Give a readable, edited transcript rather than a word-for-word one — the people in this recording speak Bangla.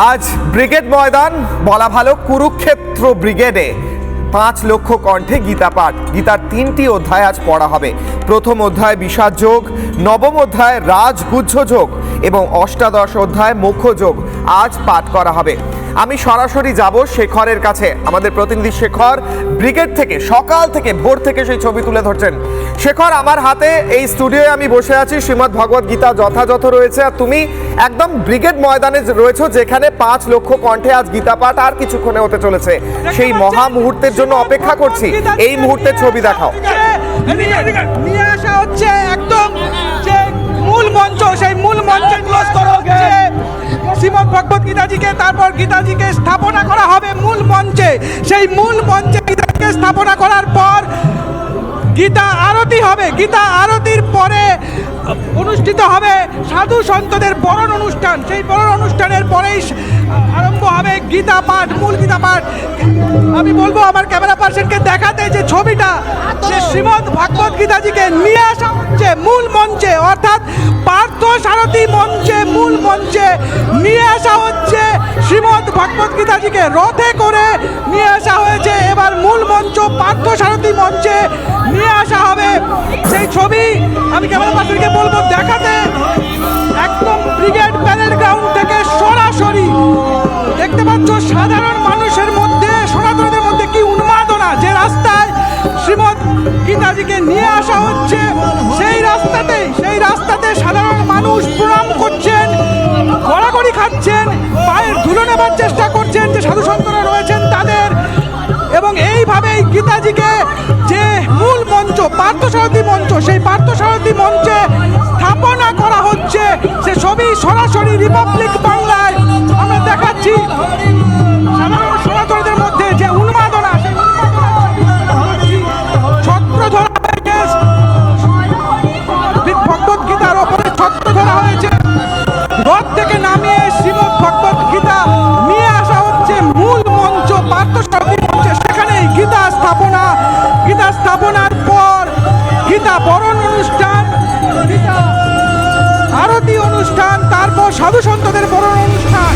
আজ ব্রিগেড ময়দান, বলা ভালো কুরুক্ষেত্র ব্রিগেডে 5 লক্ষ কণ্ঠে গীতা পাঠ। গীতার 3টি অধ্যায় আজ পড়া হবে। প্রথম অধ্যায় বিষাদ যোগ, নবম অধ্যায় রাজগুহ্য যোগ এবং অষ্টাদশ অধ্যায় মোক্ষ যোগ আজ পাঠ করা হবে। আমি সরাসরি যাব শেখরের কাছে। আমাদের প্রতিনিধি শেখর ব্রিগেড থেকে সকাল থেকে ভোর থেকে সেই ছবি তুলে ধরছেন। শেখর, আমার হাতে এই স্টুডিওয়ে আমি বসে আছি, শ্রীমদ্ ভগবত গীতা যথাযথ রয়েছে, আর তুমি একদম ব্রিগেড ময়দানে রয়েছো, যেখানে 5 লক্ষ কণ্ঠে আজ গীতা পাঠ আর কিছুক্ষণে হতে চলেছে। সেই মহা মুহূর্তের জন্য অপেক্ষা করছি। এই মুহূর্তের ছবি দেখাও। নিয়ে আসা হচ্ছে একদম যে মূল মঞ্চ, সেই মূল মঞ্চে ক্লোজ করা হচ্ছে শ্রীমদ্ ভগবত গীতাজিকে। তারপর গীতাজিকে স্থাপনা করা হবে মূল মঞ্চে। সেই মূল মঞ্চে গীতাজিকে স্থাপনা করার পর গীতা আরতি হবে। গীতা আরতির পরে অনুষ্ঠিত হবে সাধু সন্তদের বরণ অনুষ্ঠান। সেই বরণ অনুষ্ঠানের পরেই আরম্ভ হবে গীতা পাঠ, মূল গীতা পাঠ। আমি বলবো আমার ক্যামেরা পার্সনকে দেখাতে যে ছবিটা, যে শ্রীমদ্ ভগবত গীতাজিকে নিয়ে আসা হচ্ছে মূল মঞ্চে, অর্থাৎ পার্থ সারথী মঞ্চে, মূল মঞ্চে নিয়ে আসা হচ্ছে শ্রীমদ্ ভগবত গীতাজিকে। রথে করে নিয়ে আসা হয়েছে, এবার মূল মঞ্চ পার্থ সারথী মঞ্চে নিয়ে আসা হবে। সেই ছবি আমি ক্যামেরা পার্সনকে বলবো দেখাতে। একদম ব্রিগেড প্যারেড গ্রাউন্ড থেকে সরাসরি দেখতে পাচ্ছ সাধারণ মানুষের মধ্যে, সনাতনীদের মধ্যে কি উন্মাদনা। যে রাস্তায় শ্রীমদ্ গীতাজিকে নিয়ে আসা হচ্ছে, সেই রাস্তাতে সাধারণ মানুষ প্রণাম করছেন, গড়াগড়ি খাচ্ছেন, পায়ের ধুলো নেবার চেষ্টা করছেন যে সাধু সন্তরা রয়েছেন তাদের। এবং এইভাবেই গীতাজিকে যে মূল মঞ্চ পার্থসারথী মঞ্চ, সেই পার্থসারথী মঞ্চে স্থাপনা করা হচ্ছে। সে ছবি সরাসরি রিপাবলিক বাংলায় আমরা দেখাচ্ছি। সাধারণ সনাতনীদের মধ্যে যে উন্মাদনা, সেই ছত্র ধরা হয়েছে, ভগবত গীতার ওপরে ছত্র ধরা হয়েছে। রথ থেকে নামিয়ে শ্রীমদ্ ভগবত গীতা নিয়ে আসা হচ্ছে মূল মঞ্চ পার্থসারথী মঞ্চে। সেখানেই গীতা স্থাপনার পর গীতা বরণ অনুষ্ঠান, গীতা আরতি অনুষ্ঠান, তারপর সাধু সন্তদের বরণ অনুষ্ঠান।